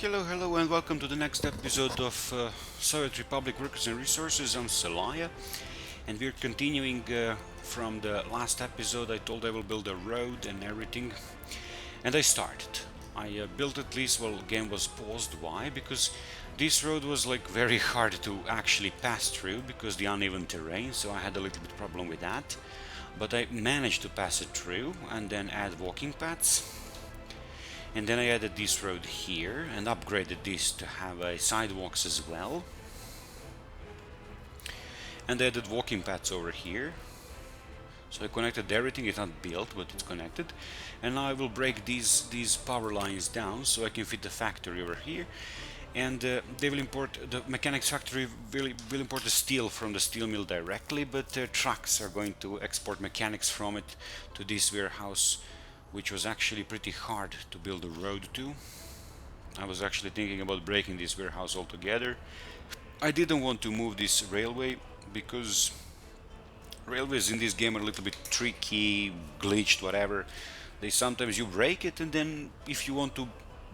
Hello, and welcome to the next episode of Soviet Republic Workers and Resources. I'm Salaya, and we're continuing from the last episode. I told I will build a road and everything, and I started. I built at least while the game was paused. Why? Because this road was like very hard to actually pass through because the uneven terrain, so I had a little bit problem with that. But I managed to pass it through and then add walking paths. And then I added this road here and upgraded this to have sidewalks as well. And I added walking paths over here. So I connected everything. It's not built, but it's connected. And now I will break these power lines down so I can fit the factory over here. And they will import, the mechanics factory will import the steel from the steel mill directly, but trucks are going to export mechanics from it to this warehouse, which was actually pretty hard to build a road to. I was actually thinking about breaking this warehouse altogether. I didn't want to move this railway because railways in this game are a little bit tricky, glitched, whatever. They sometimes you break it, and then if you want to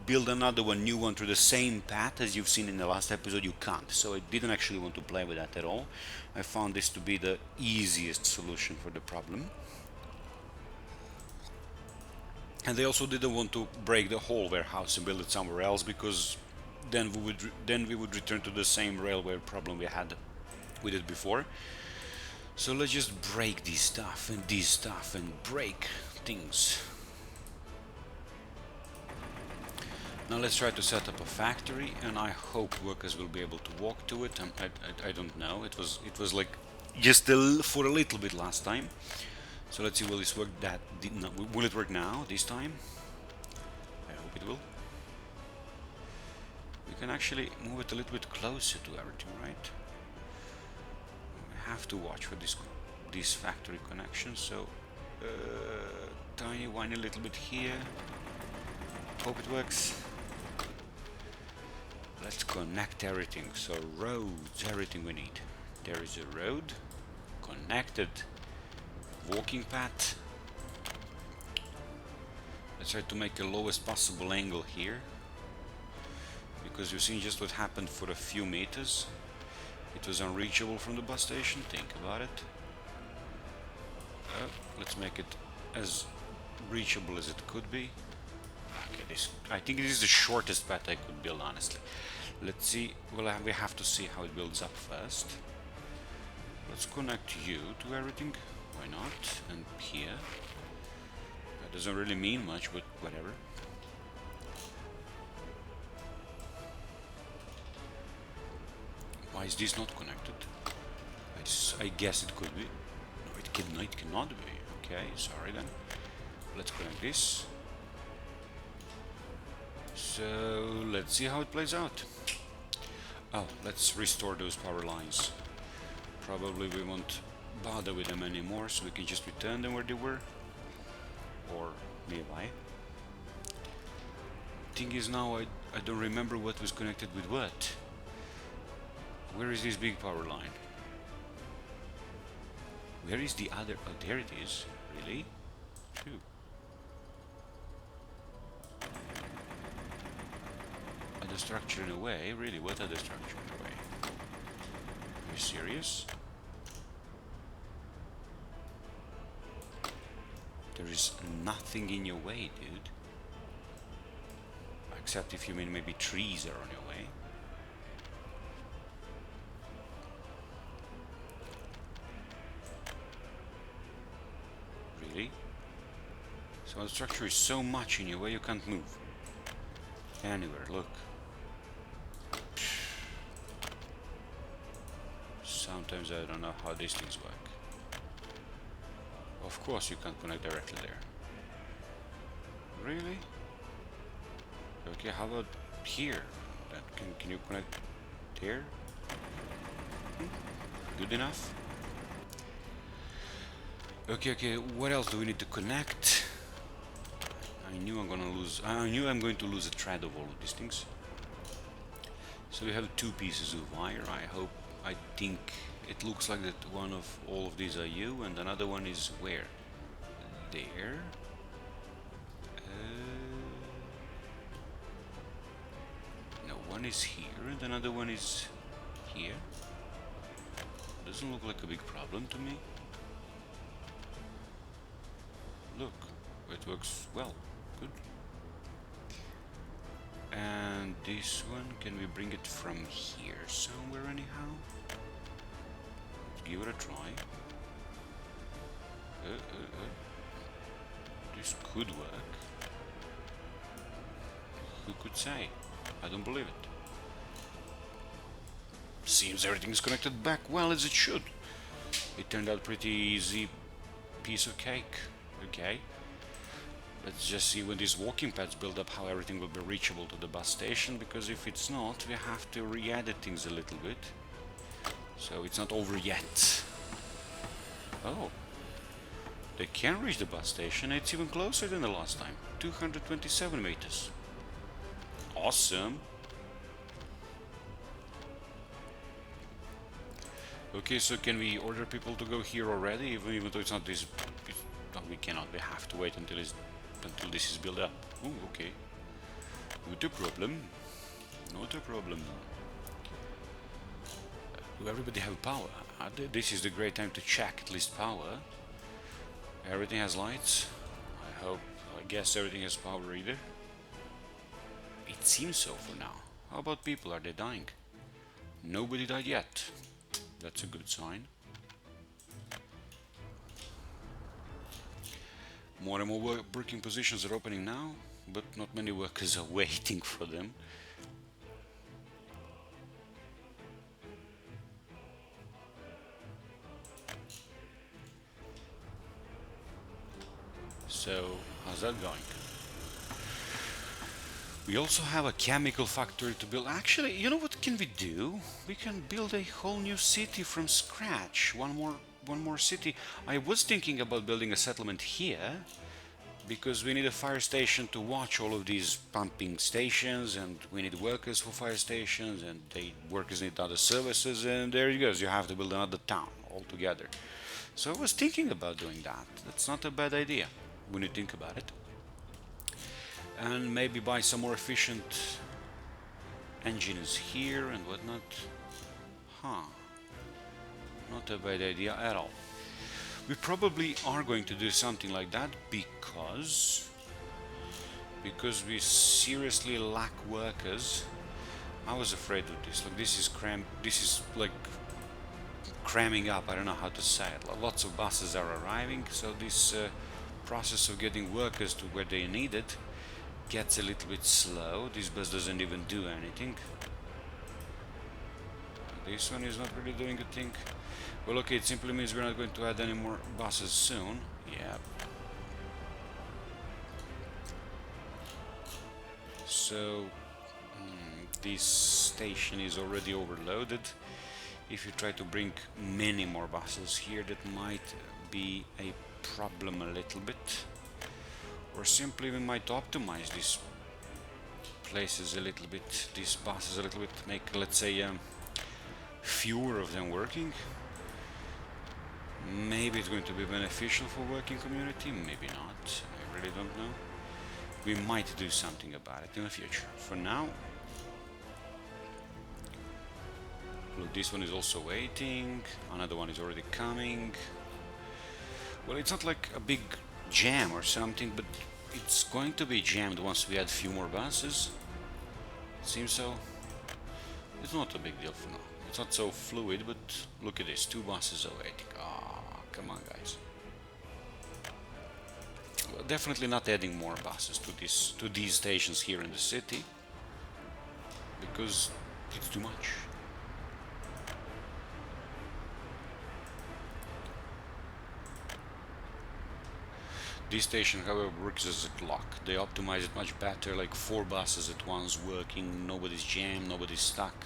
build another one, new one through the same path as you've seen in the last episode, you can't. So I didn't actually want to play with that at all. I found this to be the easiest solution for the problem. And they also didn't want to break the whole warehouse and build it somewhere else because then we would return to the same railway problem we had with it before. So let's just break this stuff and break things. Now let's try to set up a factory, and I hope workers will be able to walk to it. I don't know. It was like just for a little bit last time. So let's see, will this work? Will it work now this time? I hope it will. We can actually move it a little bit closer to everything, right? We have to watch for this factory connection. So tiny, whiny little bit here. Hope it works. Let's connect everything. So roads, everything we need. There is a road connected. Walking path. Let's try to make the lowest possible angle here, because you've seen just what happened for a few meters. It was unreachable from the bus station. Think about it. Let's make it as reachable as it could be. Okay, I think this is the shortest path I could build, honestly. Let's see. Well, we have to see how it builds up first. Let's connect you to everything. Why not? And here. That doesn't really mean much, but whatever. Why is this not connected? I guess it could be. No, it cannot be. Okay, sorry then. Let's connect this. So let's see how it plays out. Oh, let's restore those power lines. Probably we won't bother with them anymore, so we can just return them where they were, or nearby. Thing is, now I don't remember what was connected with what. Where is this big power line? Where is the other? Oh, there it is. Really? Phew. Other structure in a way? Really? What other structure in a way? Are you serious? There is nothing in your way, dude. Except if you mean maybe trees are on your way. Really? So the structure is so much in your way you can't move. Anywhere, look. Sometimes I don't know how these things work. Of course you can't connect directly there. Really? Okay, how about here? Can you connect there? Good enough? Okay, what else do we need to connect? I knew I'm going to lose a thread of all of these things. So we have two pieces of wire. I think it looks like that one of all of these are you, and another one is where? There. One is here and another one is here. Doesn't look like a big problem to me. Look, it works well. Good. And this one, can we bring it from here somewhere anyhow? Let's give it a try. This could work. Who could say? I don't believe it. Seems everything's connected back well as it should. It turned out pretty easy piece of cake. Okay. Let's just see when these walking paths build up how everything will be reachable to the bus station, because if it's not, we have to re-edit things a little bit. So it's not over yet. Oh. They can reach the bus station. It's even closer than the last time. 227 meters. Awesome. Okay, so can we order people to go here already, even though it's not this? No, we cannot. We have to wait until this is built up. Oh, okay. Not a problem. Not a problem. Do everybody have power? This is the great time to check at least power. Everything has lights. I guess everything has power either. It seems so for now. How about people? Are they dying? Nobody died yet. That's a good sign. More and more working positions are opening now, but not many workers are waiting for them. So, how's that going? We also have a chemical factory to build. Actually, you know what can we do? We can build a whole new city from scratch. One more city. I was thinking about building a settlement here, because we need a fire station to watch all of these pumping stations, and we need workers for fire stations, and workers need other services, and there you go. You have to build another town altogether. So I was thinking about doing that. That's not a bad idea when you think about it. And maybe buy some more efficient engines here and whatnot. Not a bad idea at all. We probably are going to do something like that because we seriously lack workers. I was afraid of this. Like, this is like cramming up. I don't know how to say it. Lots of buses are arriving, so this process of getting workers to where they need it gets a little bit slow. This bus doesn't even do anything. This one is not really doing a thing. Well, okay, it simply means we're not going to add any more buses soon. Yeah. So this station is already overloaded. If you try to bring many more buses here, that might be a problem a little bit. Or simply we might optimize these places a little bit, these buses a little bit, make, let's say, fewer of them working. Maybe it's going to be beneficial for working community, maybe not. I really don't know. We might do something about it in the future. For now, look, this one is also waiting, another one is already coming. Well, it's not like a big jam or something, but it's going to be jammed once we add a few more buses. It seems so. It's not a big deal for now. It's not so fluid, but look at this, 2 buses are waiting. Come on, guys. Well, definitely not adding more buses to these stations here in the city, because it's too much. This station, however, works as a clock. They optimize it much better, like 4 buses at once working, nobody's jammed, nobody's stuck.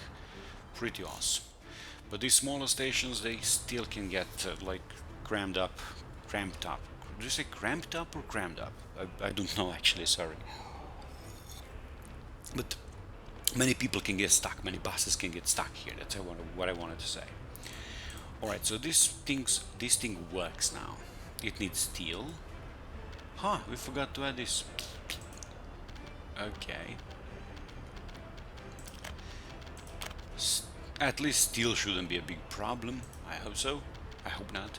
Pretty awesome. But these smaller stations, they still can get like cramped up. Did you say cramped up or crammed up? I don't know actually, sorry. But many people can get stuck, many buses can get stuck here. That's what I wanted to say. Alright, so this thing works now. It needs steel. We forgot to add this. Okay. At least steel shouldn't be a big problem. I hope so. I hope not.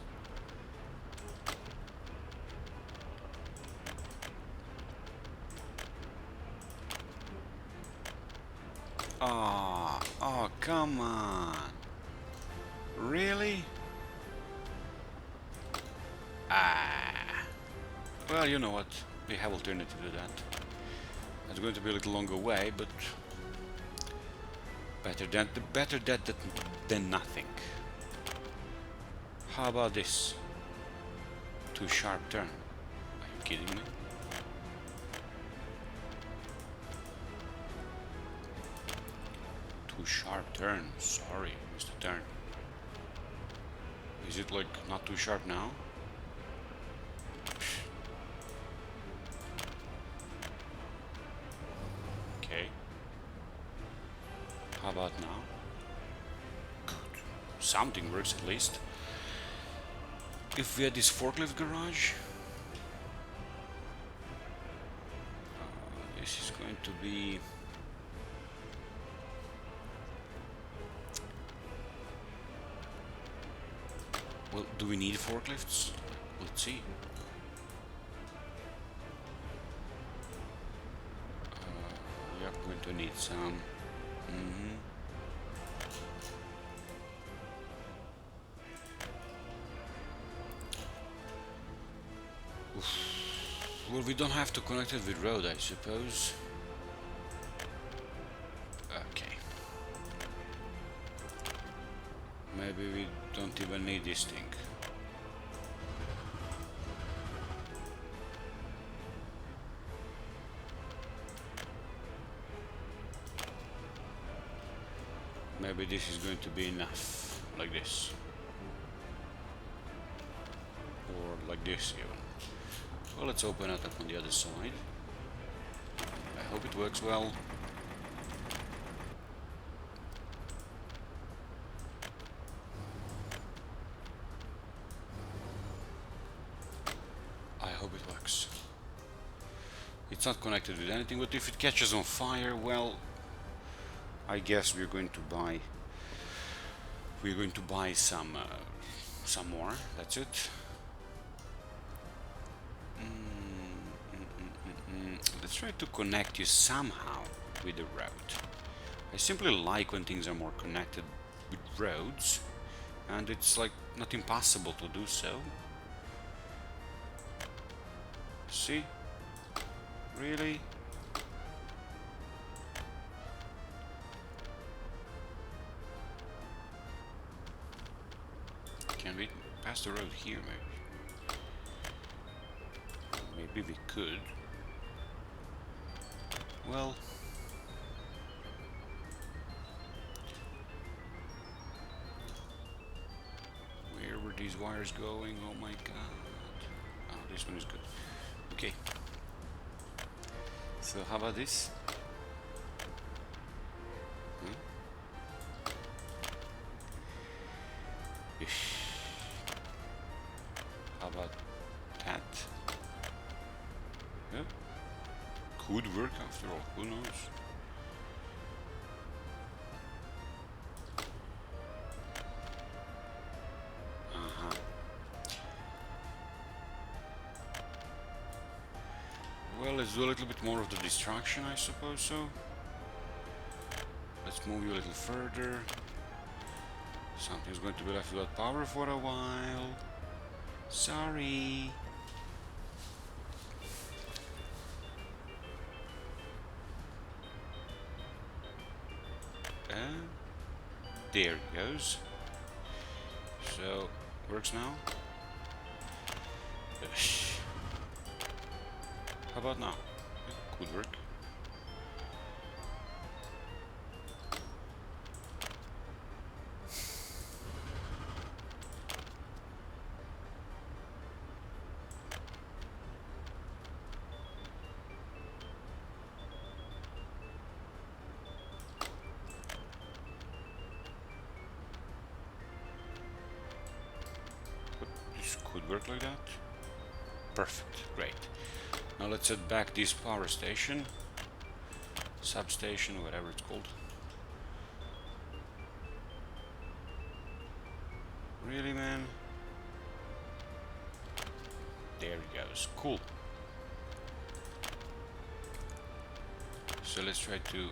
Oh, come on. Really? Ah. Well, you know what? We have alternative to that. It's going to be a little longer way, but better that than nothing. How about this? Too sharp turn. Are you kidding me? Too sharp turn. Sorry, Mr. Turn. Is it like not too sharp now? Okay. How about now? Good. Something works at least. If we had this forklift garage, this is going to be... Well, do we need forklifts? Let's see. We are going to need some. Well, we don't have to connect it with road, I suppose. Okay. Maybe we don't even need this thing. Maybe this is going to be enough, like this. Or like this even. Well, let's open it up on the other side. I hope it works well. I hope it works. It's not connected with anything, but if it catches on fire, well, I guess we're going to buy some more. That's it. Let's try to connect you somehow with the road. I simply like when things are more connected with roads, and it's like not impossible to do so. See? Really? Can we pass the road here, maybe? Maybe we could. Well... Where were these wires going? Oh my god. Oh, this one is good. Okay. So how about this? How about that? Yeah. Could work after all, who knows? Well, let's do a little bit more of the distraction, I suppose so. Let's move you a little further. Something's going to be left without power for a while. Sorry. There it goes. So, works now. How about now? Could work. This could work like that. Perfect, great. Now let's set back this power station, substation, whatever it's called. Really, man? There he goes. Cool. So let's try to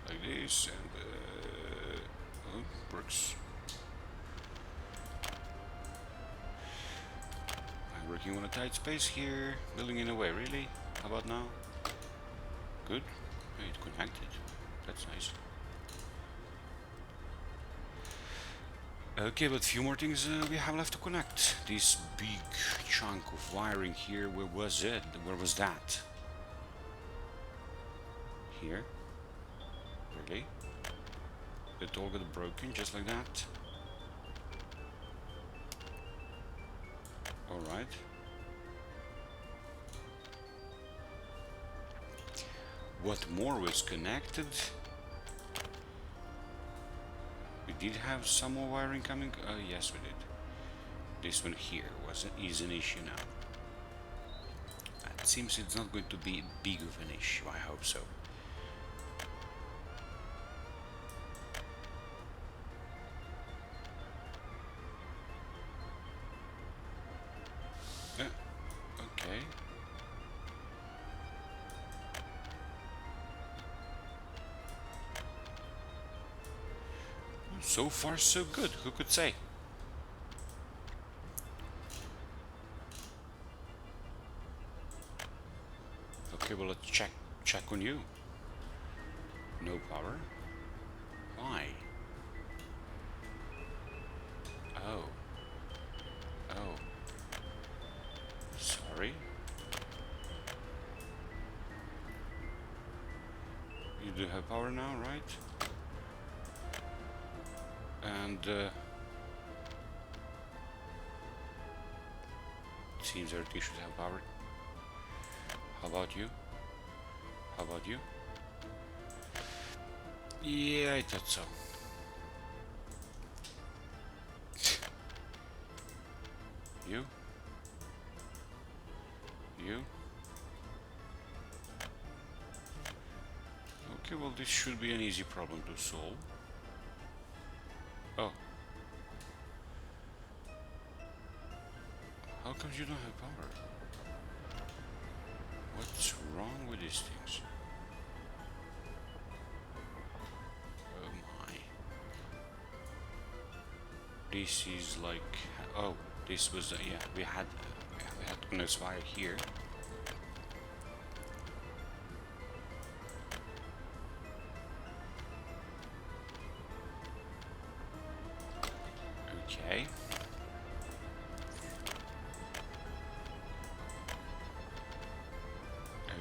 like this, and oh, works. I'm working on a tight space here, building in a way. Really? How about now? Good. It connected. That's nice. Okay, but few more things we have left to connect. This big chunk of wiring here, where was it? Where was that? Here? Really? It all got broken just like that? Alright. What more was connected? We did have some more wiring coming. Yes, we did. This one here is an issue now. It seems it's not going to be big of an issue. I hope so. Okay. So far, so good. Who could say? Okay, well, let's check on you. No power. Why? Oh. Oh. Sorry. You do have power now, right? And seems everything should have power. How about you? How about you? Yeah, I thought so. You? You? Okay, well, this should be an easy problem to solve. Oh. How come you don't have power? What's wrong with these things? Oh my. This is like... Oh, this was... yeah, we had Gunner's wire here. Okay.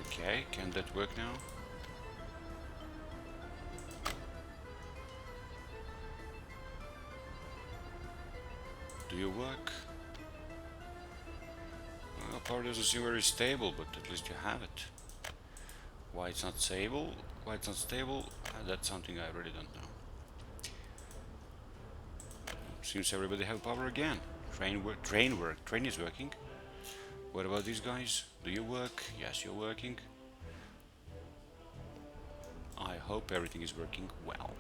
Okay, can that work now? Do you work? Well, power doesn't seem very stable, but at least you have it. Why it's not stable? Why it's not stable? That's something I really don't know. Seems everybody have power again. Train is working. What about these guys? Do you work? Yes, you're working. I hope everything is working well.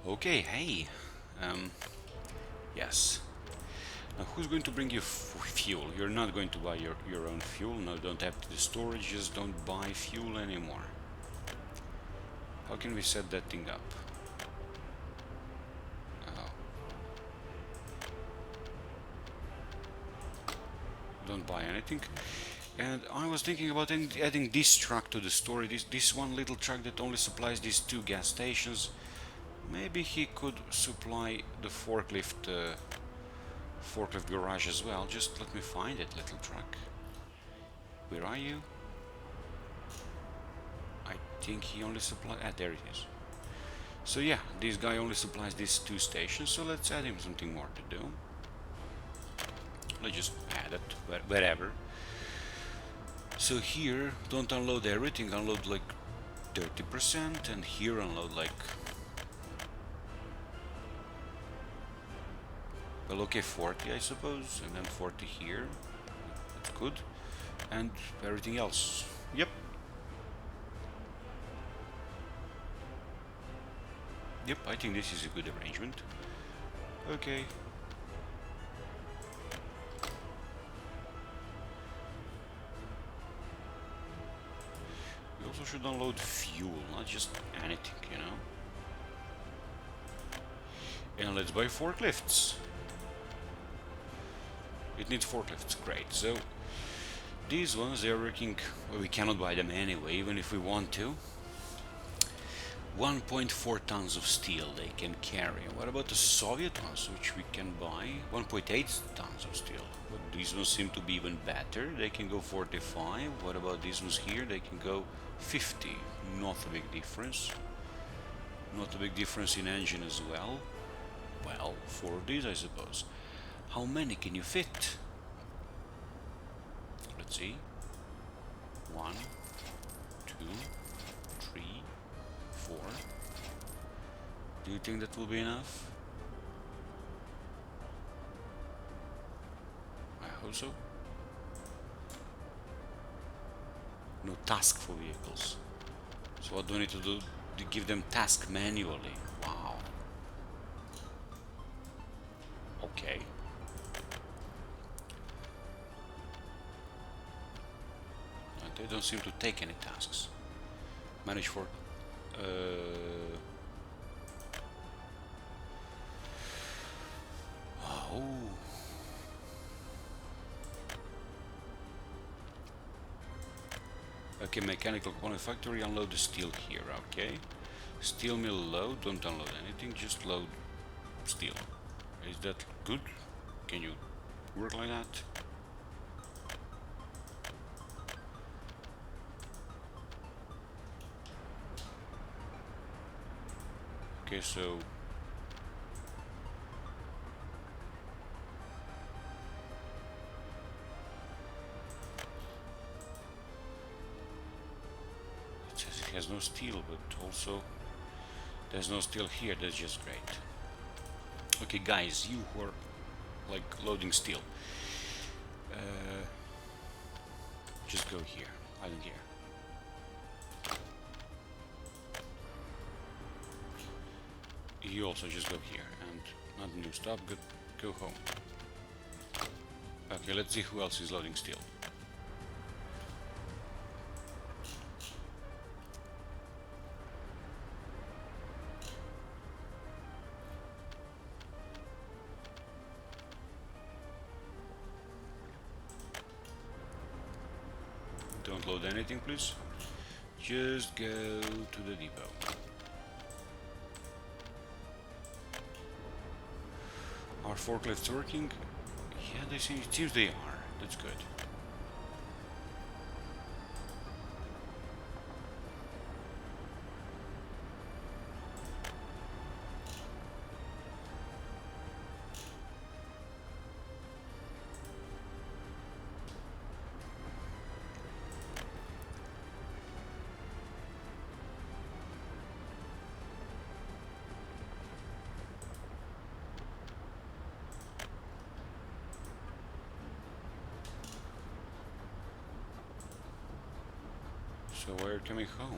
Okay, hey. Yes. Now who's going to bring you fuel? You're not going to buy your own fuel. No, don't empty the storage. Just don't buy fuel anymore. How can we set that thing up? Don't buy anything. And I was thinking about adding this truck to the story, this one little truck that only supplies these 2 gas stations. Maybe he could supply the forklift garage as well. Just let me find it, little truck. Where are you? I think he only supplies... there it is. So yeah, this guy only supplies these 2 stations, so let's add him something more to do. Let's just add it, wherever. So here, don't unload everything, unload like 30%, and here unload like... well, okay, 40 I suppose, and then 40 here. That's good. And everything else. Yep. Yep, I think this is a good arrangement. Okay. We also should unload fuel, not just anything, you know. And let's buy forklifts. It needs forklifts, great. So these ones, they're working, well, we cannot buy them anyway, even if we want to. 1.4 tons of steel they can carry. What about the Soviet ones, which we can buy? 1.8 tons of steel. But these ones seem to be even better. They can go 45. What about these ones here? They can go 50. Not a big difference. Not a big difference in engine as well. Well, 4 of these, I suppose. How many can you fit? Let's see. 1, 2, 3, 4. Do you think that will be enough? I hope so. No task for vehicles. So what do I need to do to give them task manually? Wow. Okay. They don't seem to take any tasks. Manage for... Oh. Okay, mechanical component factory, unload the steel here, okay. Steel mill load, don't unload anything, just load steel. Is that good? Can you work like that? Okay, so it says it has no steel, but also there's no steel here. That's just great. Okay, guys, you who are like loading steel, just go here. I don't care. You also just go here and not new stop. Go home. Okay, let's see who else is loading steel. Don't load anything, please. Just go to the depot. Are forklifts working? Yeah, it seems they are. That's good. So why are you coming home?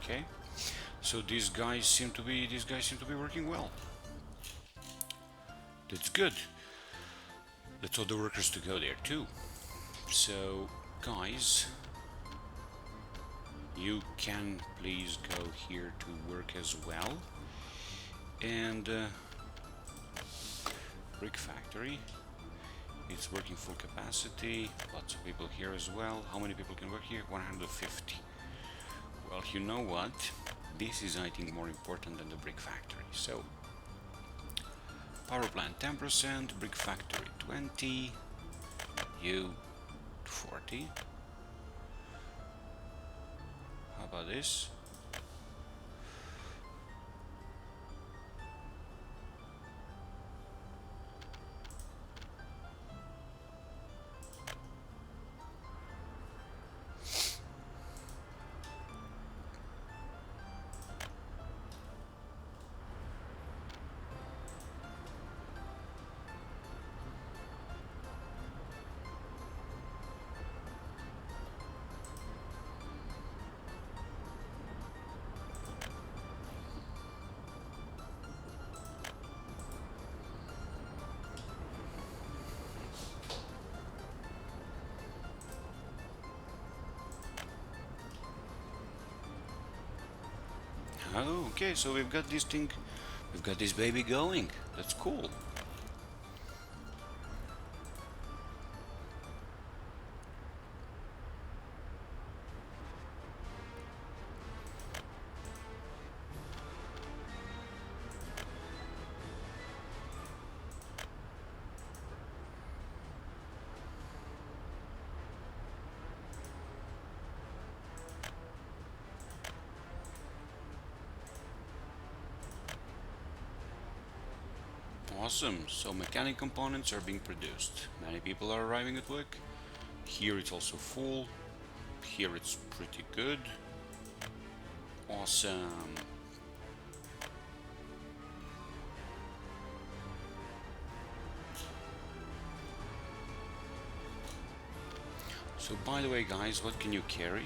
Okay. So these guys seem to be working well. That's good. Let's tell the workers to go there too. So guys, you can please go here to work as well. And brick factory, it's working full capacity. Lots of people here as well. How many people can work here? 150. Well, you know what? This is, I think, more important than the brick factory. So, power plant 10%, brick factory 20, you 40. How about this? Oh, okay, so we've got this thing, we've got this baby going. That's cool. Awesome, so mechanic components are being produced. Many people are arriving at work. Here it's also full. Here it's pretty good. Awesome. So by the way guys, what can you carry?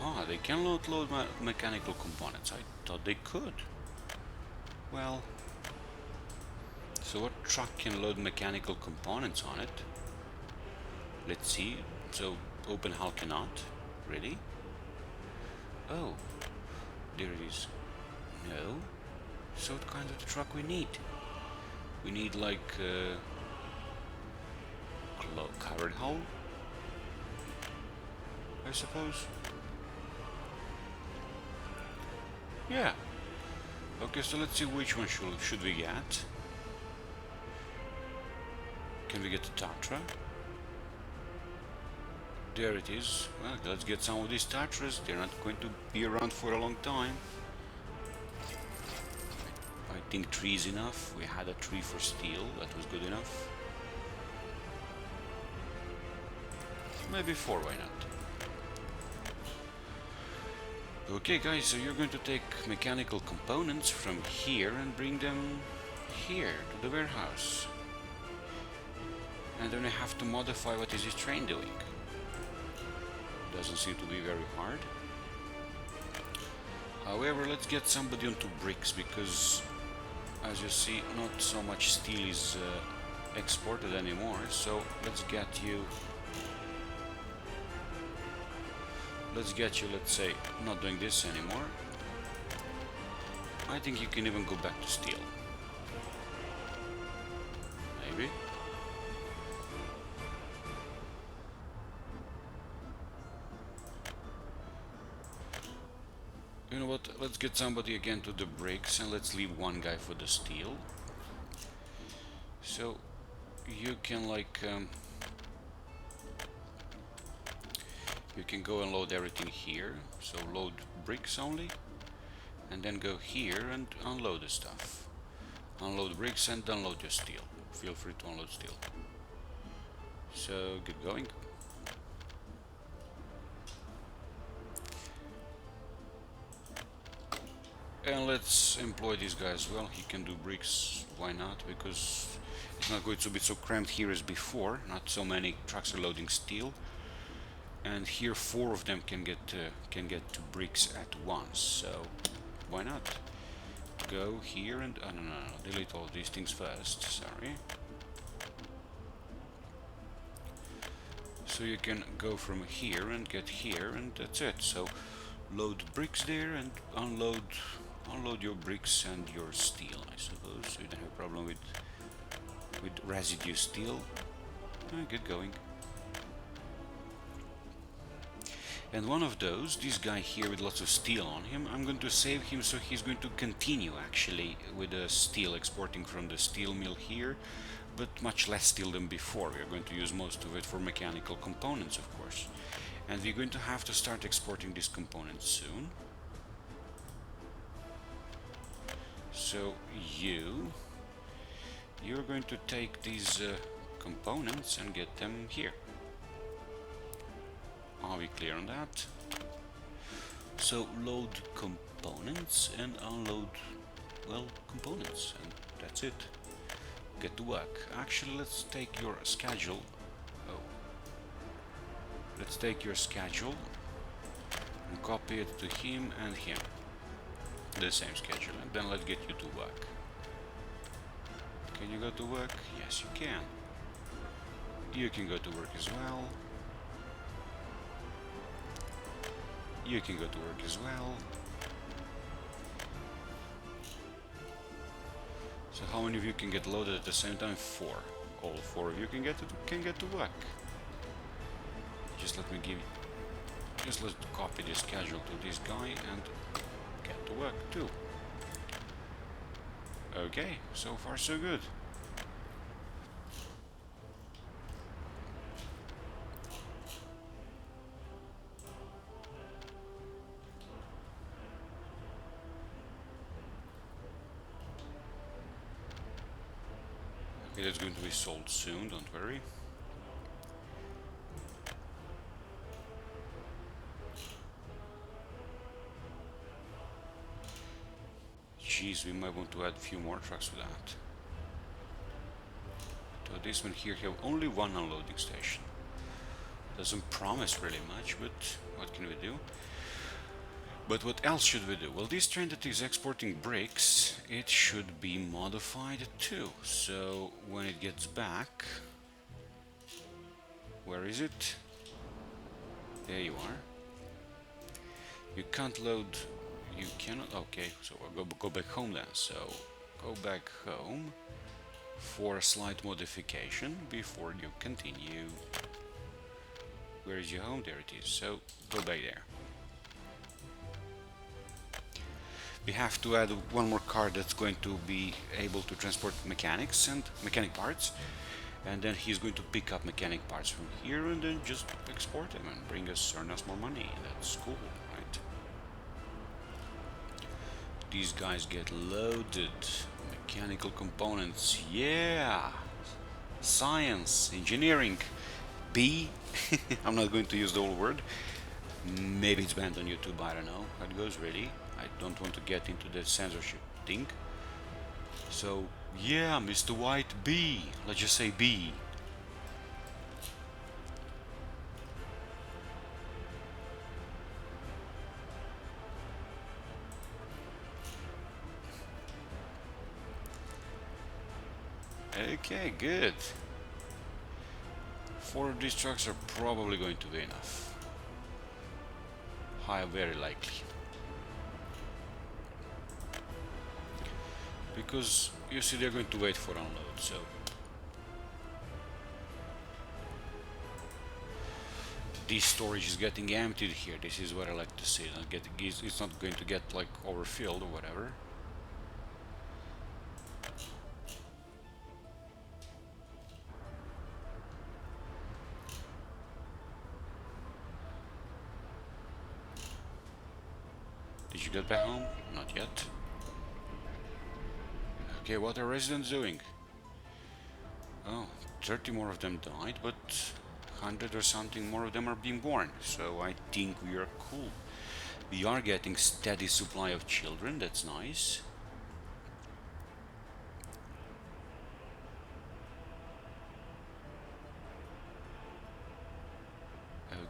Ah, they cannot load mechanical components. I thought they could. Well, so what truck can load mechanical components on it? Let's see. So open hull cannot. Really? Oh, there it is. No. So what kind of truck we need? We need like covered hull, I suppose. Yeah. Okay, so let's see which one should we get. Can we get the Tatra? There it is. Well, let's get some of these Tatras. They're not going to be around for a long time. I think 3 is enough. We had a 3 for steel. That was good enough. Maybe 4, why not? Okay guys, so you're going to take mechanical components from here and bring them here to the warehouse. And then I have to modify what is this train doing. Doesn't seem to be very hard. However, let's get somebody onto bricks, because as you see, not so much steel is exported anymore. So let's get you, let's say, not doing this anymore. I think you can even go back to steel. Maybe. You know what, let's get somebody again to the bricks and let's leave one guy for the steel. So you can like you can go and load everything here. So load bricks only, and then go here and unload the stuff. Unload bricks and unload your steel. Feel free to unload steel. So get going. And let's employ this guy as well. He can do bricks, why not? Because it's not going to be so cramped here as before. Not so many trucks are loading steel. And here 4 of them can get to bricks at once. So why not? Go here and no, delete all these things first. Sorry. So you can go from here and get here, and that's it. So load bricks there and unload your bricks and your steel, I suppose. So you don't have a problem with residue steel. Get going. And one of those, this guy here with lots of steel on him, I'm going to save him, so he's going to continue actually with the steel, exporting from the steel mill here, but much less steel than before. We're going to use most of it for mechanical components, of course. And we're going to have to start exporting these components soon. So you're going to take these components and get them here. Are we clear on that? So load components and unload, well, components, and that's it. Get to work. Actually, let's take your schedule. Oh. Let's take your schedule and copy it to him and him. The same schedule, and then let's get you to work. Can you go to work? Yes, you can. You can go to work as well. You can go to work as well. So how many of you can get loaded at the same time? 4. All 4 of you can get to work. Just let me give. Just let's copy this schedule to this guy and get to work too. Okay, so far so good. Okay, that's going to be sold soon, don't worry. Jeez, we might want to add a few more trucks to that. So this one here have only one unloading station. Doesn't promise really much, but what can we do? But what else should we do? Well, this train that is exporting bricks, it should be modified too. So when it gets back, where is it? There you are. You can't load. You cannot. Okay, so I'll go back home then. So go back home for a slight modification before you continue. Where is your home? There it is. So go back there. We have to add one more car that's going to be able to transport mechanics and mechanic parts, and then he's going to pick up mechanic parts from here and then just export them and earn us more money. That's cool, right? These guys get loaded. Mechanical components, yeah! Science, engineering, B. I'm not going to use the whole word. Maybe it's banned on YouTube, I don't know how it goes really. I don't want to get into the censorship thing. So, yeah, Mr. White, B. Let's just say B. Okay, good. 4 of these trucks are probably going to be enough. High, very likely. Because you see they're going to wait for unload, so this storage is getting emptied here. This is what I like to see. It's not going to get like overfilled or whatever. Did you get back home? Not yet. Okay, what are residents doing? Oh, 30 more of them died, but 100 or something more of them are being born. So I think we are cool. We are getting steady supply of children, that's nice.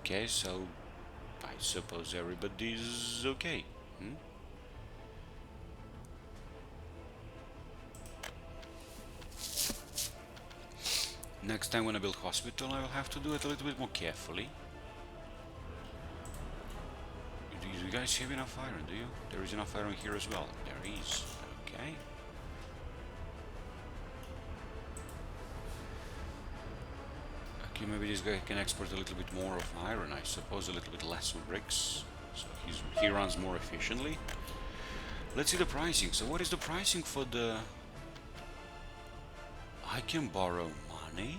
Okay, so I suppose everybody's okay. Next time when I build hospital, I will have to do it a little bit more carefully. Do you guys have enough iron, do you? There is enough iron here as well. There is. Okay. Okay, maybe this guy can export a little bit more of iron, I suppose a little bit less of bricks. So he runs more efficiently. Let's see the pricing. So what is the pricing for the... I can borrow money?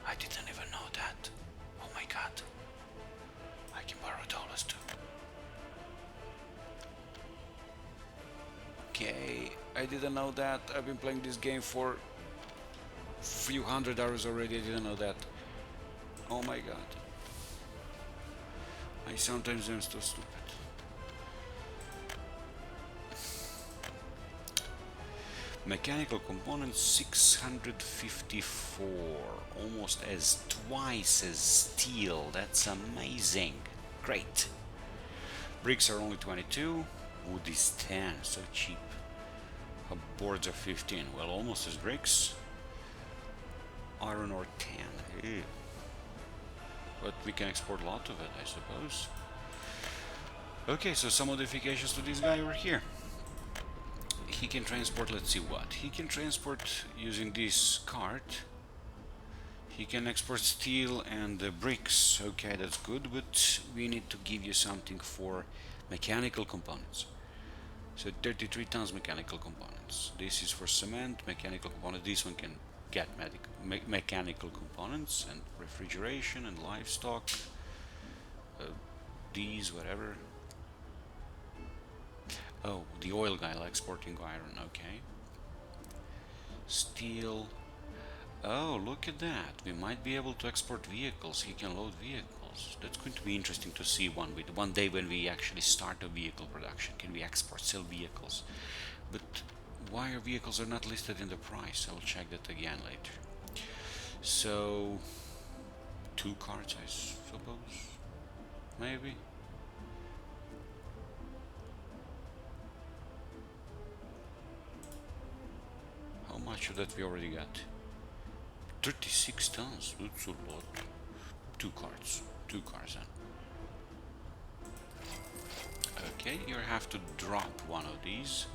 I didn't even know that. Oh my god. I can borrow dollars too. Okay, I didn't know that. I've been playing this game for a few hundred hours already. I didn't know that. Oh my god. I sometimes am so stupid. Mechanical components 654, almost as twice as steel. That's amazing. Great. Bricks are only 22, wood is 10, so cheap. Boards are 15, well, almost as bricks. Iron ore 10. Ew. But we can export a lot of it, I suppose. Okay, so some modifications to this guy over here. He can transport, let's see what. He can transport using this cart. He can export steel and bricks. Okay, that's good, but we need to give you something for mechanical components. So 33 tons mechanical components. This is for cement, mechanical components. This one can get mechanical components and refrigeration and livestock. These, whatever. Oh, the oil guy likes exporting iron. Okay. Steel. Oh, look at that. We might be able to export vehicles. He can load vehicles. That's going to be interesting to see one day when we actually start a vehicle production. Can we sell vehicles? But why our vehicles are not listed in the price? I will check that again later. So, 2 carts, I suppose? Maybe? How much of that we already got? 36 tons, that's a lot. 2 carts, 2 cars then. Okay, you have to drop one of these.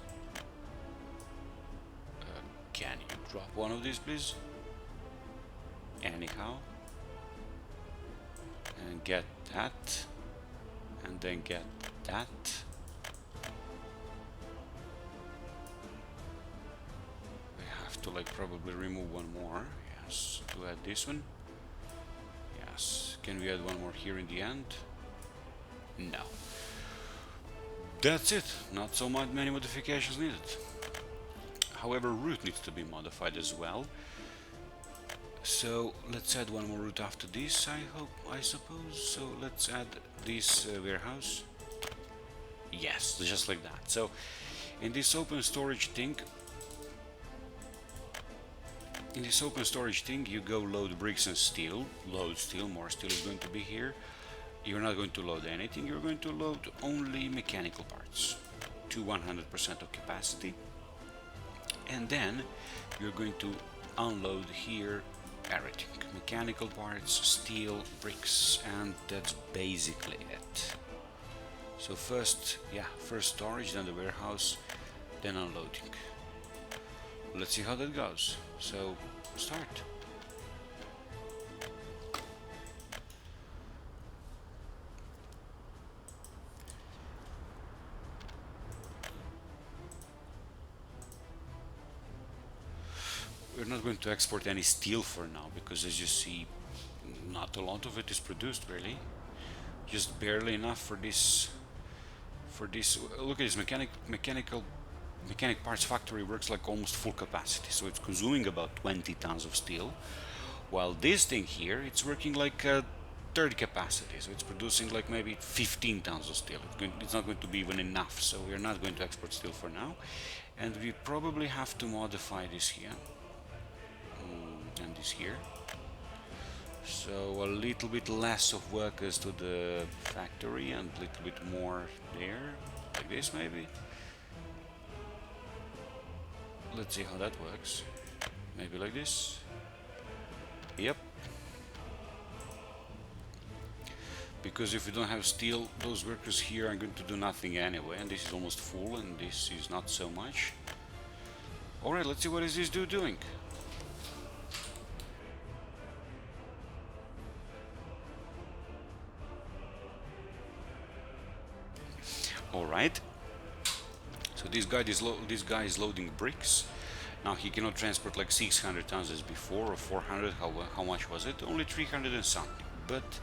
Can you drop one of these, please? Anyhow. And get that. And then get that. We have to like probably remove one more. Yes, to add this one. Yes, can we add one more here in the end? No. That's it, not so many modifications needed. However, route needs to be modified as well. So let's add one more route after this, I suppose. So let's add this warehouse. Yes, just like that. So in this open storage thing, you go load bricks and steel. Load steel, more steel is going to be here. You're not going to load anything, you're going to load only mechanical parts to 100% of capacity. And then you're going to unload here everything. Mechanical parts, steel, bricks, and that's basically it. So first storage, then the warehouse, then unloading. Let's see how that goes. So, start. We're not going to export any steel for now because, as you see, not a lot of it is produced really. Just barely enough for this. Look at this mechanic parts factory works like almost full capacity, so it's consuming about 20 tons of steel. While this thing here, it's working like third capacity, so it's producing like maybe 15 tons of steel. It's not going to be even enough, so we're not going to export steel for now. And we probably have to modify this here. And this here. So a little bit less of workers to the factory and a little bit more there, like this maybe. Let's see how that works. Maybe like this. Yep. Because if we don't have steel, those workers here are going to do nothing anyway, and this is almost full and this is not so much. Alright, let's see what is this dude doing. Alright, so this guy is loading bricks. Now he cannot transport like 600 tons as before, or 400, how much was it? Only 300 and something. But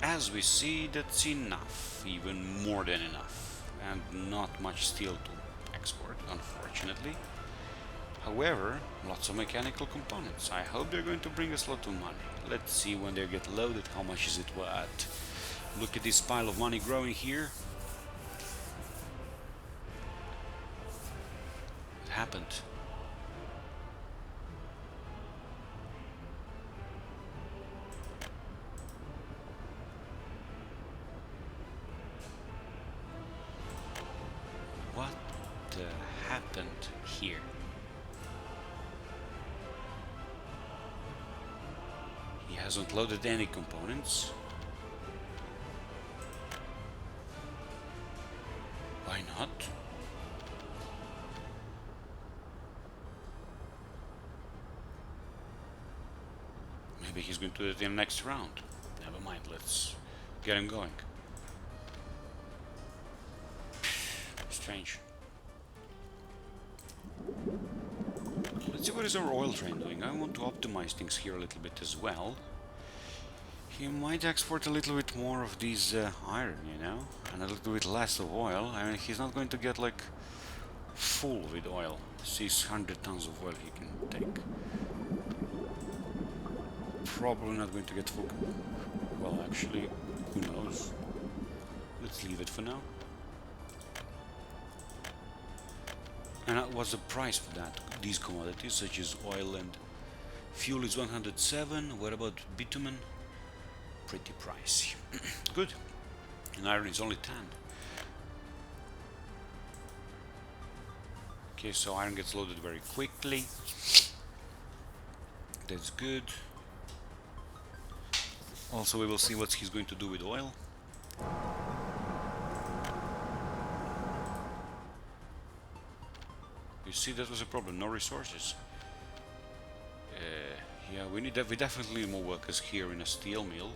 as we see, that's enough, even more than enough. And not much steel to export, unfortunately. However, lots of mechanical components. I hope they're going to bring us a lot of money. Let's see when they get loaded, how much is it worth. Look at this pile of money growing here. Happened. What happened here? He hasn't loaded any components. Why not? Maybe he's going to do it in the next round. Never mind, let's get him going. Strange. Let's see what is our oil train doing. I want to optimize things here a little bit as well. He might export a little bit more of these iron, you know, and a little bit less of oil. I mean, he's not going to get like full with oil. 600 tons of oil he can take. Probably not going to get full. Well, actually, who knows? Let's leave it for now. And what's the price for that? These commodities, such as oil and fuel, is 107. What about bitumen? Pretty pricey. Good. And iron is only 10. Okay, so iron gets loaded very quickly. That's good. Also, we will see what he's going to do with oil. You see, that was a problem. No resources. Yeah, we definitely need more workers here in a steel mill.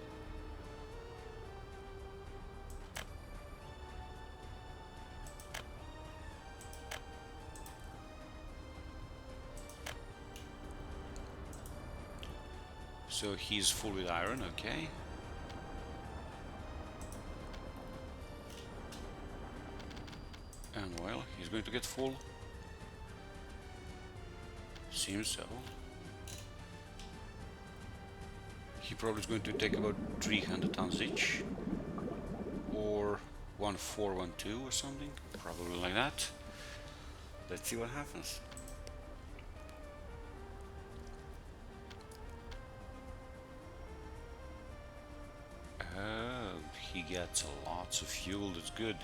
So he's full with iron, okay. And oil, he's going to get full. Seems so. He probably is going to take about 300 tons each. Or 1412 or something. Probably like that. Let's see what happens. Oh, he gets lots of fuel, that's good.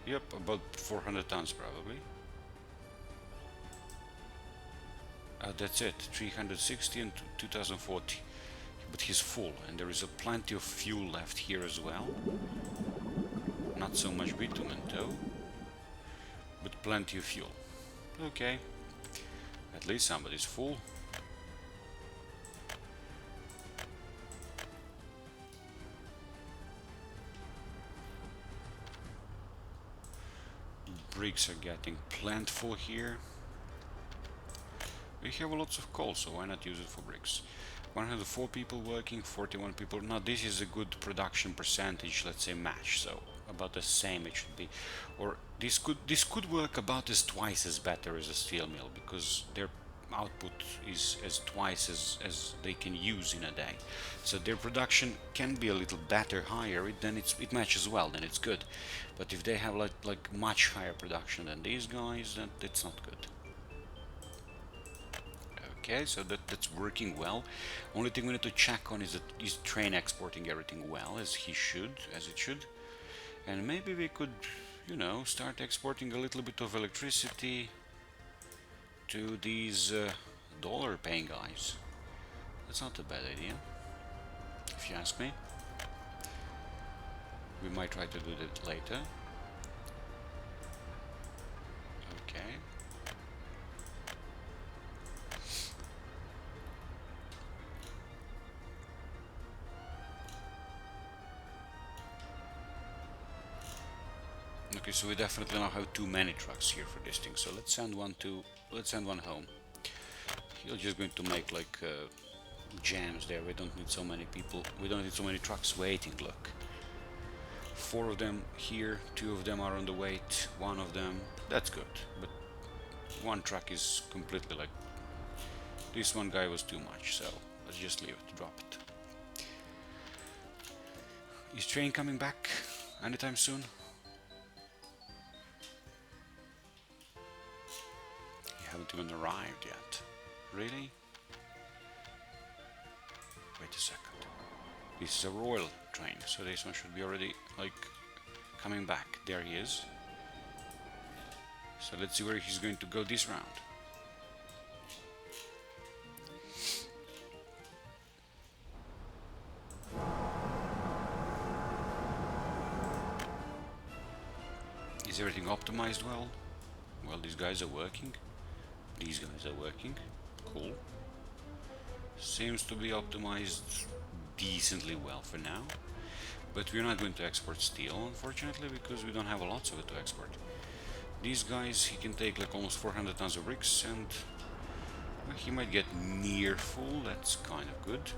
Yep, about 400 tons probably. That's it, 360 and 2040. But he's full, and there is a plenty of fuel left here as well. Not so much bitumen though, but plenty of fuel. Okay, at least somebody's full. Bricks are getting plentiful here. We have lots of coal, so why not use it for bricks? 104 people working, 41 people. Now this is a good production percentage, let's say match, so about the same it should be. Or this could work about as twice as better as a steel mill, because their output is as twice as they can use in a day. So their production can be a little better, higher, then it matches well, then it's good. But if they have like much higher production than these guys, then it's not good. Okay, so that's working well. Only thing we need to check on is that is train exporting everything well, as it should. And maybe we could, you know, start exporting a little bit of electricity to these dollar paying guys. That's not a bad idea, if you ask me. We might try to do that later. Okay. Okay, so we definitely now have too many trucks here for this thing. So let's send one home. He's just going to make like jams there. We don't need so many people. We don't need so many trucks waiting. Look, 4 of them here, 2 of them are on the wait. 1 of them. That's good, but 1 truck is completely like. This one guy was too much. So let's just leave it. Drop it. Is train coming back anytime soon? Haven't even arrived yet. Really? Wait a second. This is a royal train, so this one should be already like coming back. There he is. So let's see where he's going to go this round. Is everything optimized well? Well, these guys are working. These guys are working. Cool. Seems to be optimized decently well for now. But we're not going to export steel, unfortunately, because we don't have a lot of it to export. These guys, he can take like almost 400 tons of bricks, and well, he might get near full. That's kind of good.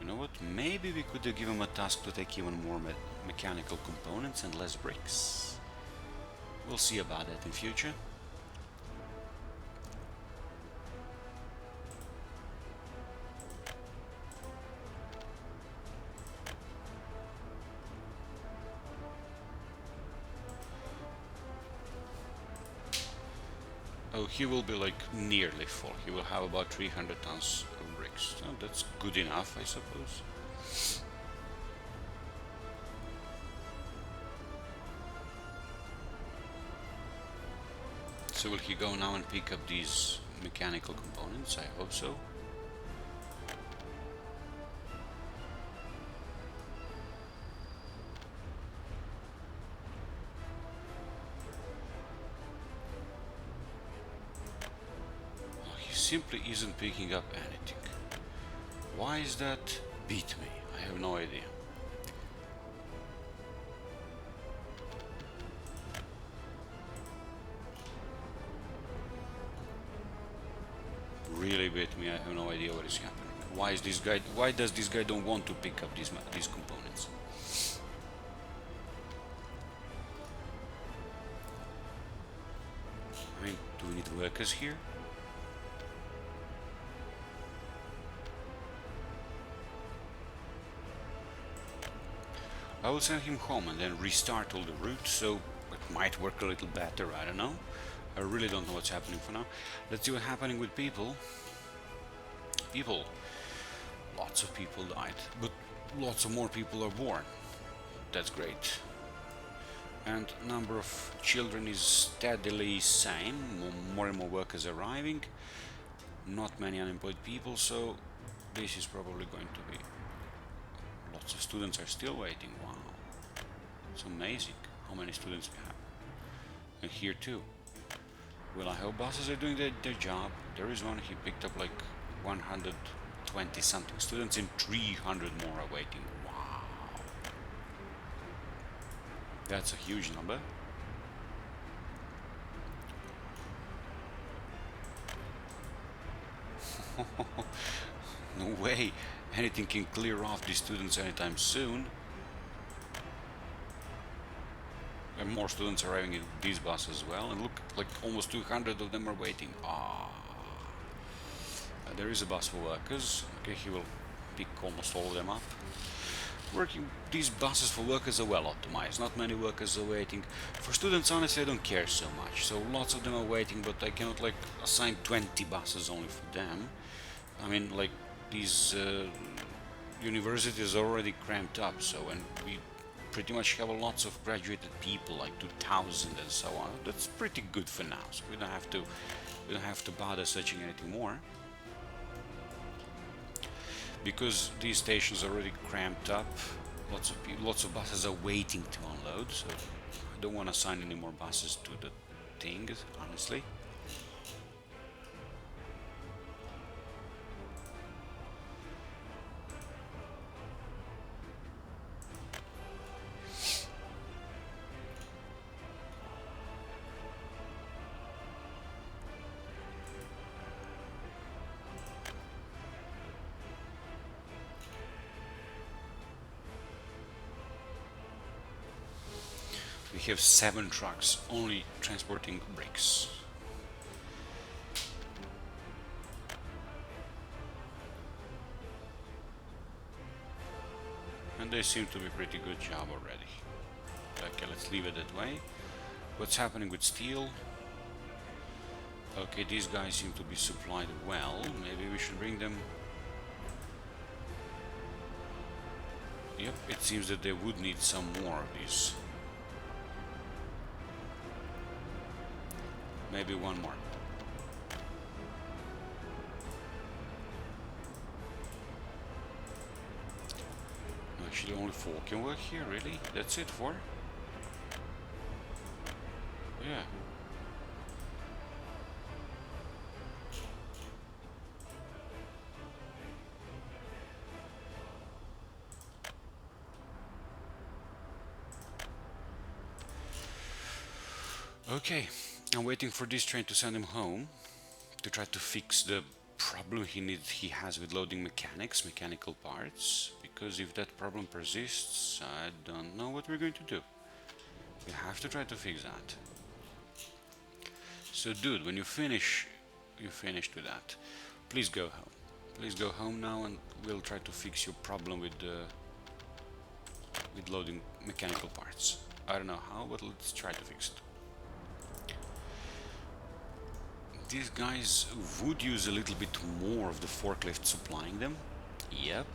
You know what? Maybe we could give him a task to take even more mechanical components and less bricks. We'll see about that in future. Oh, he will be like nearly full. He will have about 300 tons of bricks. So that's good enough, I suppose. So will he go now and pick up these mechanical components? I hope so. Simply isn't picking up anything. Why is that? Beat me. I have no idea. Really beat me. I have no idea what is happening. Why is this guy? Why does this guy don't want to pick up these components? I mean, do we need workers here? I will send him home and then restart all the routes, so it might work a little better, I don't know. I really don't know what's happening for now. Let's see what's happening with people. Lots of people died, but lots of more people are born. That's great. And number of children is steadily same, more and more workers arriving. Not many unemployed people, so this is probably going to be... Lots of students are still waiting. Wow, it's amazing how many students we have. And here too. Well, I hope buses are doing their job. There is one, he picked up like 120 something students and 300 more are waiting. Wow, that's a huge number. No way anything can clear off these students anytime soon. And more students arriving in these buses as well, and look, like almost 200 of them are waiting. There is a bus for workers. Okay, he will pick almost all of them up. Working, these buses for workers are well optimized. Not many workers are waiting. For students, honestly, I don't care so much. So lots of them are waiting, but I cannot like assign 20 buses only for them. I mean, like these universities are already cramped up. So, and we pretty much have lots of graduated people, like 2,000 and so on. That's pretty good for now. So we don't have to bother searching anything more. Because these stations are already cramped up, lots of buses are waiting to unload, so I don't want to assign any more buses to the thing, honestly. We have 7 trucks only transporting bricks. And they seem to be pretty good job already. Okay, let's leave it that way. What's happening with steel? Okay, these guys seem to be supplied well. Maybe we should bring them... Yep, it seems that they would need some more of these. Maybe one more. No, Actually, only 4 can work here, really? That's it, 4? Yeah. Okay, I'm waiting for this train to send him home to try to fix the problem he has with loading mechanical parts, because if that problem persists, I don't know what we're going to do. We have to try to fix that. So dude, when you finished with that, please go home. Please go home now and we'll try to fix your problem with loading mechanical parts. I don't know how, but let's try to fix it. These guys would use a little bit more of the forklift supplying them. Yep.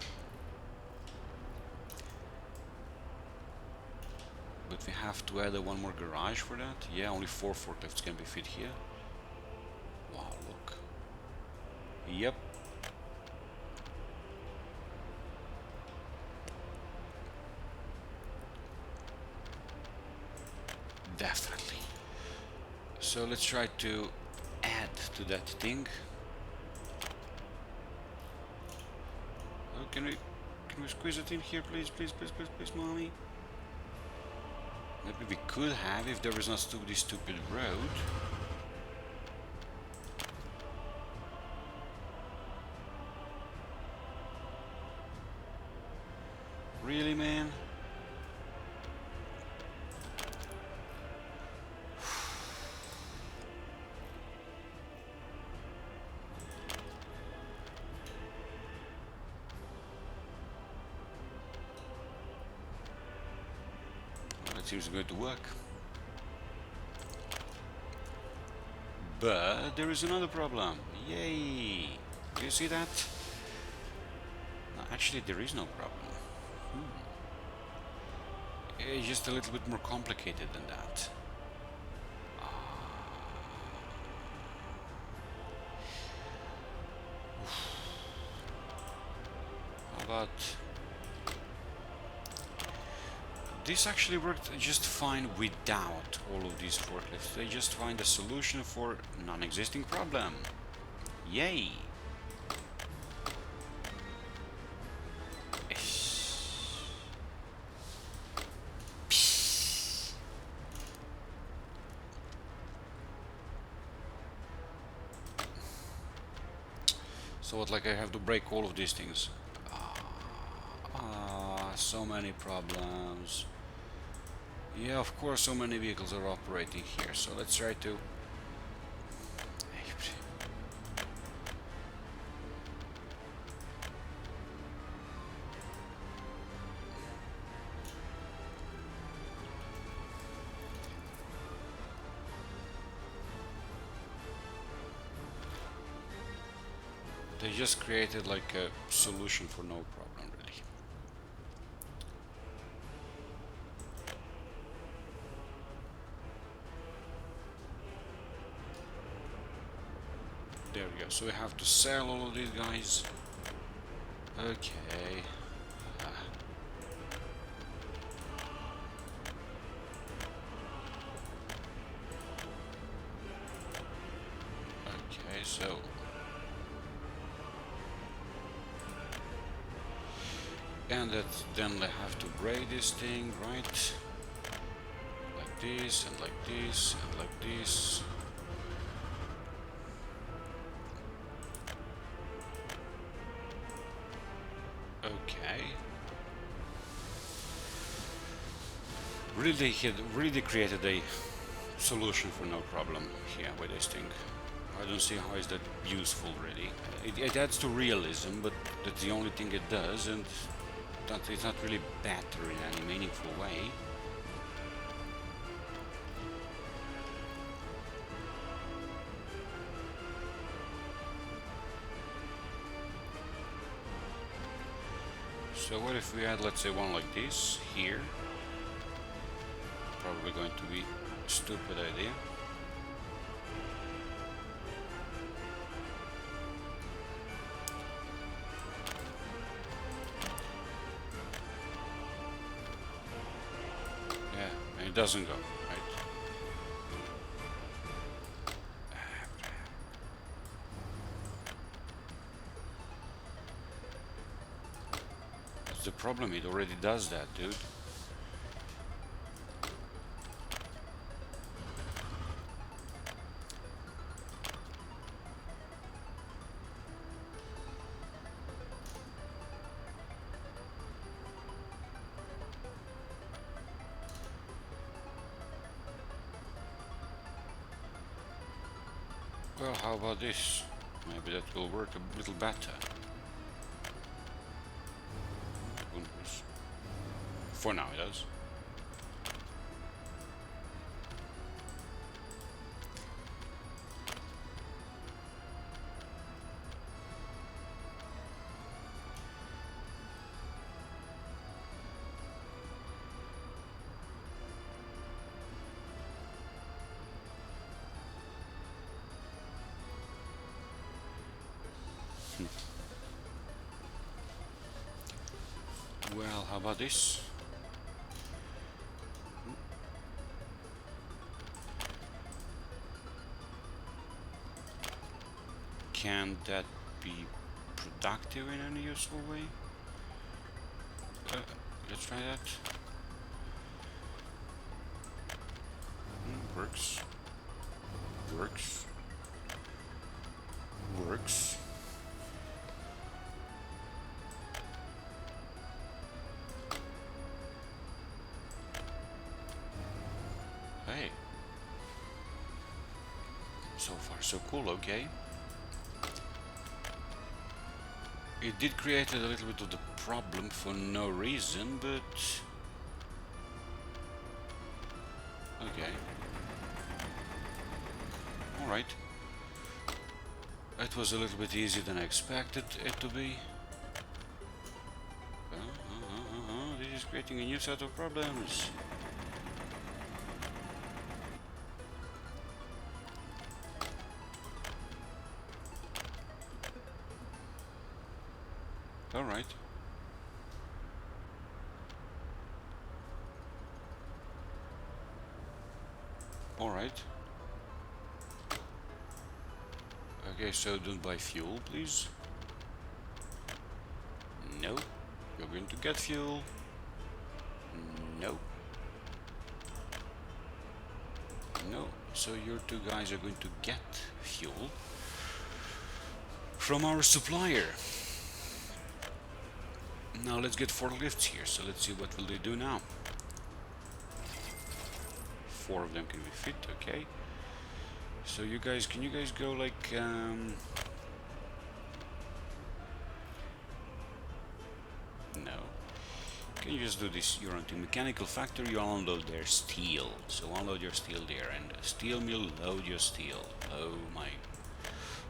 But we have to add one more garage for that. Yeah, only 4 forklifts can be fit here. Wow, look. Yep. Definitely. So let's try to add to that thing. Oh, can we squeeze it in here, please, please, please, please, please, mommy? Maybe we could have if there was not this stupid road. Really, man? That seems going to work. But there is another problem. Yay! Do you see that? No, actually, there is no problem. It's just a little bit more complicated than that. How about... This actually worked just fine without all of these forklifts. They just find a solution for non-existing problem. Yay! So what, like I have to break all of these things? So many problems. Yeah, of course, so many vehicles are operating here. So let's try to... They just created like a solution for no problem, really. There we go. So we have to sell all of these guys. Okay. Okay, so... And then I have to braid this thing, right? Like this, and like this, and like this. Okay. Really created a solution for no problem here with this thing. I don't see how is that useful, really. It adds to realism, but that's the only thing it does, and it's not really better in any meaningful way. So what if we had, let's say, one like this here? Probably going to be a stupid idea. It doesn't go, right? That's the problem, it already does that, dude. Well, how about this? Maybe that will work a little better. For now it does. Well, how about this? Can that be productive in any useful way? Let's try that. Works. Works. Works. Hey. So far so cool, okay. It did create a little bit of the problem for no reason, but... okay. Alright. It was a little bit easier than I expected it to be. This is creating a new set of problems. Alright. Alright. Okay, so don't buy fuel, please. No. You're going to get fuel. No. No. So your two guys are going to get fuel from our supplier. Now let's get forklifts here, so let's see what will they do now. 4 of them can be fit, okay. So you guys, can you guys go like no. Can you just do this? You're on to mechanical factory, you unload their steel. So unload your steel there, and steel mill, load your steel. Oh my.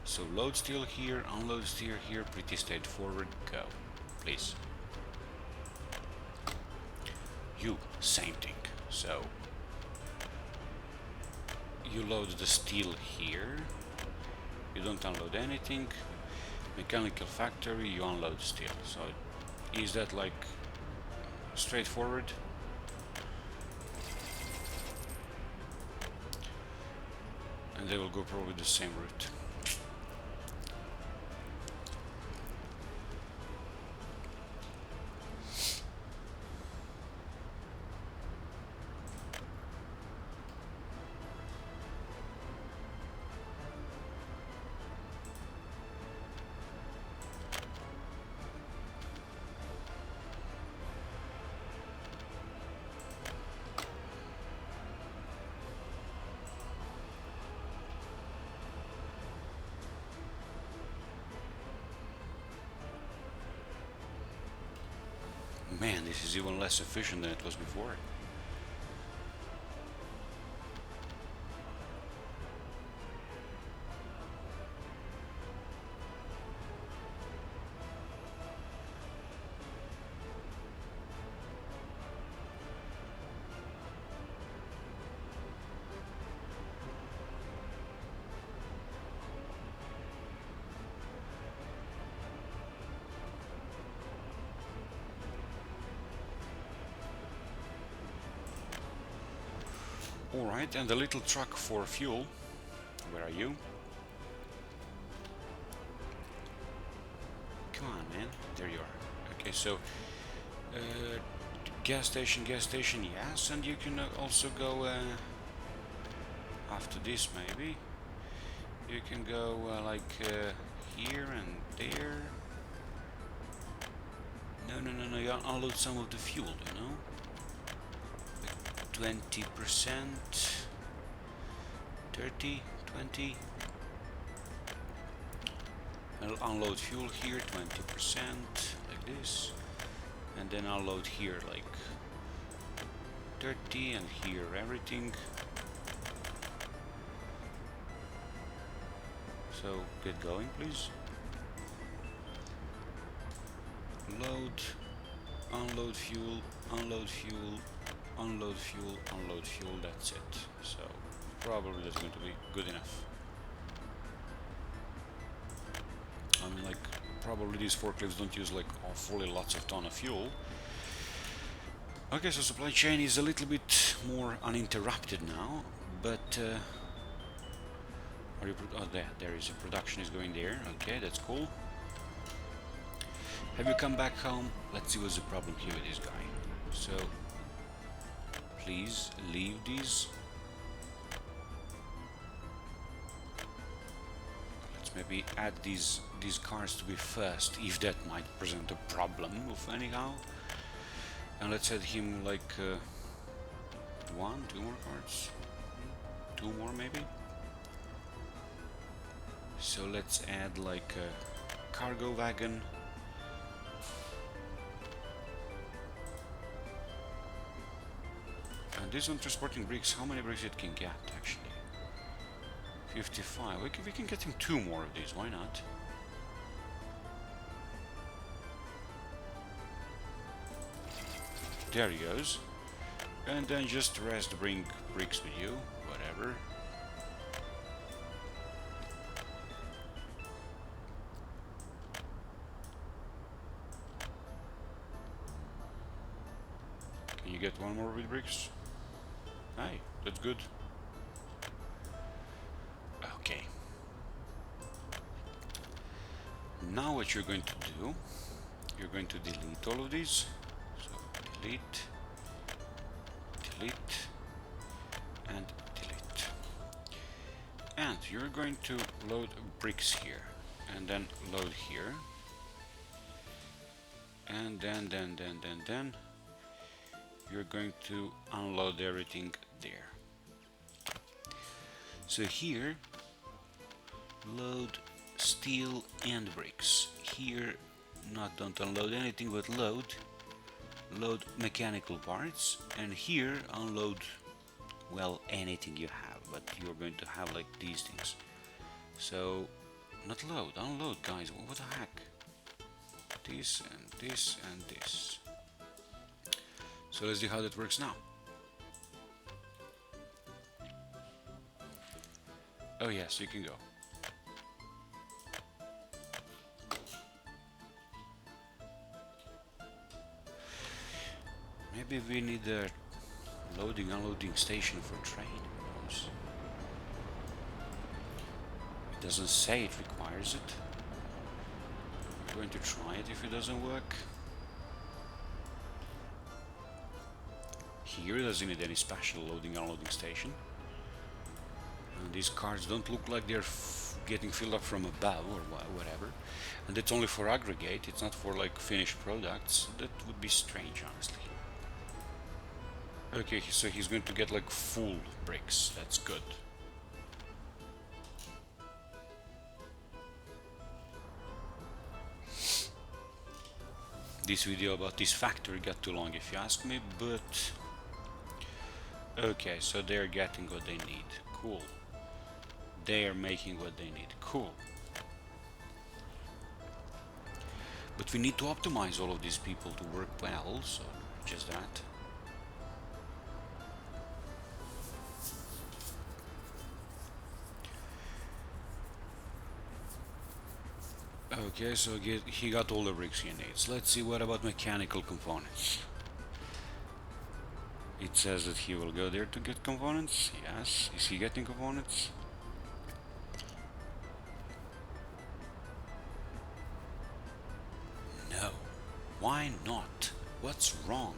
So load steel here, unload steel here, pretty straightforward, go. Please. You, same thing. So you load the steel here, you don't unload anything. Mechanical factory, you unload steel. So is that like straightforward? And they will go probably the same route. Man, this is even less efficient than it was before. Alright, and the little truck for fuel. Where are you? Come on, man. There you are. Okay, so gas station, yes, and you can also go after this maybe. You can go like here and there. No, you unload some of the fuel, you know? Like 20%, 30, 20. I'll unload fuel here, 20%, like this. And then I'll load here like 30, and here everything. So get going, please. Load, unload fuel, unload fuel, unload fuel, unload fuel, that's it. So probably that's going to be good enough. I mean, like, probably these forklifts don't use like awfully lots of ton of fuel. Okay, so supply chain is a little bit more uninterrupted now, but are you oh, there is a production is going there. Okay, that's cool. Have you come back home? Let's see what's the problem here with this guy. So please leave these. Let's maybe add these cars to be first, if that might present a problem of anyhow. And let's add him like 1, 2 more cars, 2 more maybe. So let's add like a cargo wagon. And this one transporting bricks, how many bricks it can get actually? 55. We can get him 2 more of these, why not? There he goes. And then just the rest bring bricks with you, whatever. Can you get 1 more with bricks? Hey, that's good. Okay. Now what you're going to do, you're going to delete all of these. So delete, delete, and delete. And you're going to load bricks here, and then load here. And then you're going to unload everything there. So here, load steel and bricks. Here, don't unload anything, but load mechanical parts. And here, unload, well, anything you have, but you're going to have like these things. So, not load, unload, guys. What the heck? This and this and this. So let's see how that works now. Oh yes, you can go. Maybe we need a loading unloading station for train. Who knows? It doesn't say it requires it. I'm going to try it if it doesn't work. Here it doesn't need any special loading unloading station. And these cars don't look like they're getting filled up from above or whatever. And it's only for aggregate, it's not for like finished products. That would be strange, honestly. Okay, so he's going to get like full bricks. That's good. This video about this factory got too long if you ask me, but okay, so they're getting what they need. Cool. They are making what they need. Cool. But we need to optimize all of these people to work well, so just that. Okay, so he got all the bricks he needs. Let's see what about mechanical components. It says that he will go there to get components. Yes. Is he getting components? No. Why not? What's wrong?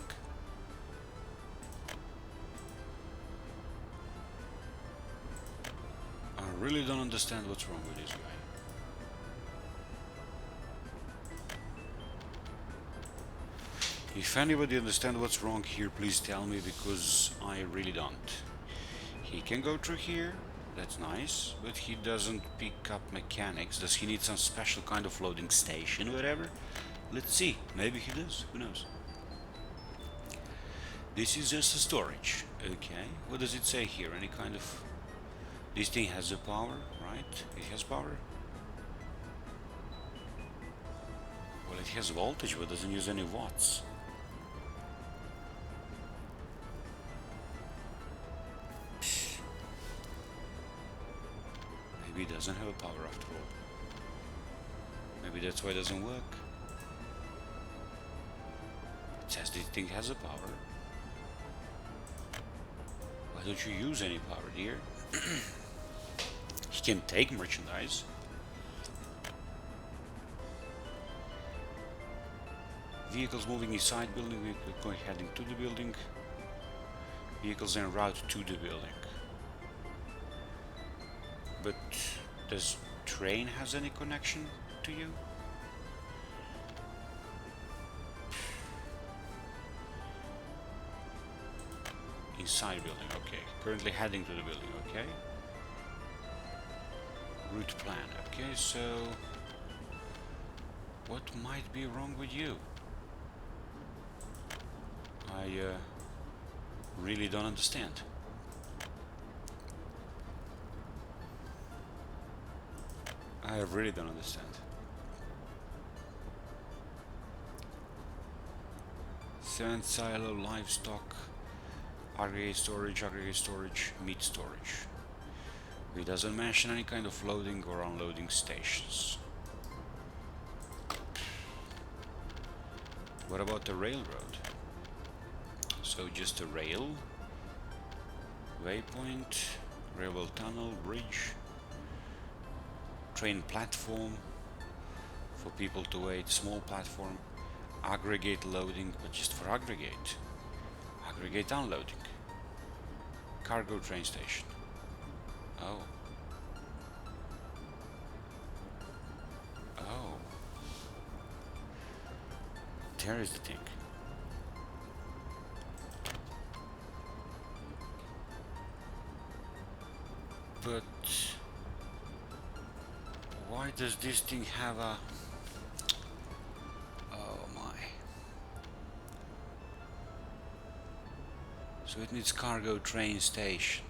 I really don't understand what's wrong with this guy. If anybody understands what's wrong here, please tell me, because I really don't. He can go through here, that's nice, but he doesn't pick up mechanics. Does he need some special kind of loading station or whatever? Let's see, maybe he does, who knows. This is just a storage, okay. What does it say here? Any kind of... This thing has a power, right? It has power. Well, it has voltage, but doesn't use any watts. Maybe it doesn't have a power after all. Maybe that's why it doesn't work. It says this thing has a power. Why don't you use any power, dear? He can take merchandise. Vehicles moving inside building, vehicles going heading to the building. Vehicles en route to the building. But does train has any connection to you? Inside building, okay. Currently heading to the building, okay. Route plan, okay, so what might be wrong with you? I really don't understand. I really don't understand. Cement silo, livestock, aggregate storage, meat storage. It doesn't mention any kind of loading or unloading stations. What about the railroad? So just a rail, waypoint, railway tunnel, bridge, train platform for people to wait, small platform, aggregate loading, but just for aggregate, aggregate unloading, cargo train station. Oh. Oh. There is the thing. But why does this thing have a... Oh my. So it needs cargo train station.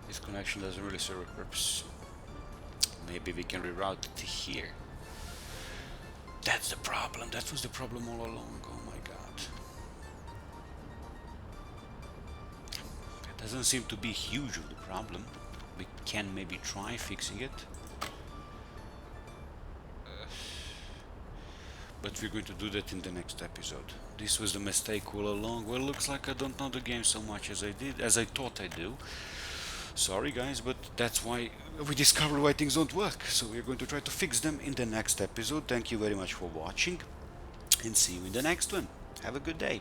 This connection doesn't really serve a purpose. Maybe we can reroute it to here. That's the problem. That was the problem all along. Oh my god. It doesn't seem to be huge of the problem. We can maybe try fixing it. But we're going to do that in the next episode. This was the mistake all along. Well, looks like I don't know the game so much as I thought I do. Sorry guys, but that's why we discovered why things don't work. So we're going to try to fix them in the next episode. Thank you very much for watching, and see you in the next one. Have a good day.